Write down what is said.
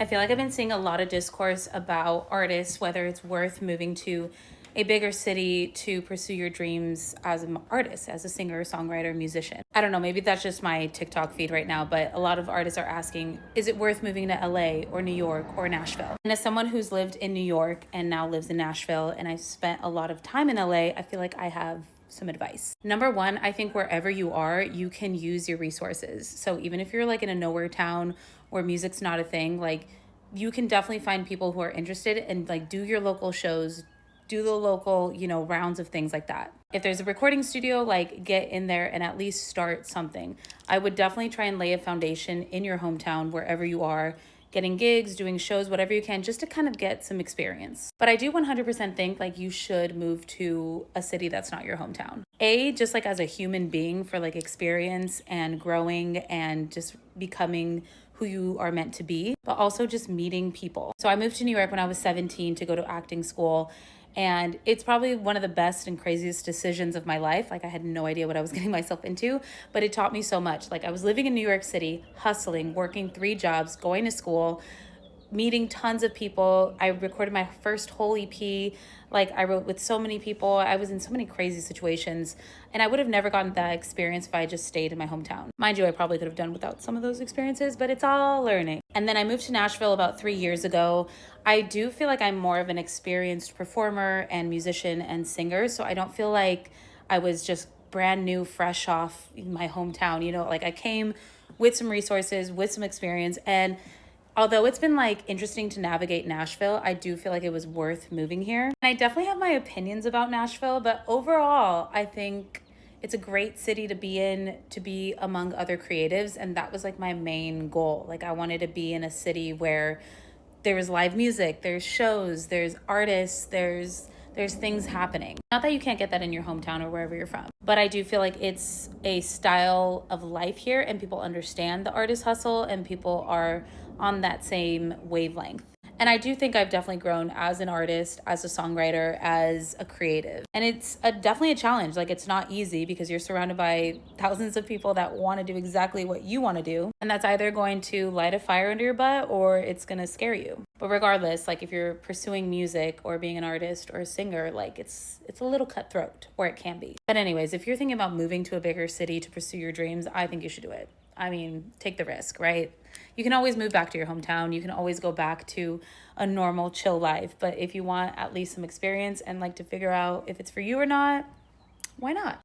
I feel like I've been seeing a lot of discourse about artists, whether it's worth moving to a bigger city to pursue your dreams as an artist, as a singer, songwriter, musician. I don't know, maybe that's just my TikTok feed right now, but a lot of artists are asking, is it worth moving to LA or New York or Nashville? And as someone who's lived in New York and now lives in Nashville, and I've spent a lot of time in LA, I feel like I have some advice. Number one, I think wherever you are, you can use your resources. So even if you're like in a nowhere town where music's not a thing, like you can definitely find people who are interested and like do your local shows, do the local, rounds of things like that. If there's a recording studio, like get in there and at least start something. I would definitely try and lay a foundation in your hometown wherever you are, getting gigs, doing shows, whatever you can, just to kind of get some experience. But I do 100% think like you should move to a city that's not your hometown. Just like as a human being for like experience and growing and just becoming who you are meant to be, but also just meeting people. So I moved to New York when I was 17 to go to acting school. And it's probably one of the best and craziest decisions of my life. Like I had no idea what I was getting myself into, but it taught me so much. Like I was living in New York City, hustling, working 3 jobs, going to school, meeting tons of people. I recorded my first whole EP. Like I wrote with so many people. I was in so many crazy situations, and I would have never gotten that experience if I just stayed in my hometown. Mind you, I probably could have done without some of those experiences, but it's all learning. And then I moved to Nashville about 3 years ago. I do feel like I'm more of an experienced performer and musician and singer, so I don't feel like I was just brand new, fresh off my hometown. Like I came with some resources, with some experience, and although it's been like interesting to navigate Nashville, I do feel like it was worth moving here. And I definitely have my opinions about Nashville, but overall, I think it's a great city to be in, to be among other creatives. And that was like my main goal. Like I wanted to be in a city where there was live music, there's shows, there's artists, there's things happening. Not that you can't get that in your hometown or wherever you're from, but I do feel like it's a style of life here and people understand the artist hustle and people are on that same wavelength. And I do think I've definitely grown as an artist, as a songwriter, as a creative. And it's definitely a challenge. Like it's not easy because you're surrounded by thousands of people that want to do exactly what you want to do. And that's either going to light a fire under your butt or it's going to scare you. But regardless, like if you're pursuing music or being an artist or a singer, like it's a little cutthroat, or it can be. But anyways, if you're thinking about moving to a bigger city to pursue your dreams, I think you should do it. I mean, take the risk, right? You can always move back to your hometown. You can always go back to a normal, chill life. But if you want at least some experience and like to figure out if it's for you or not, why not?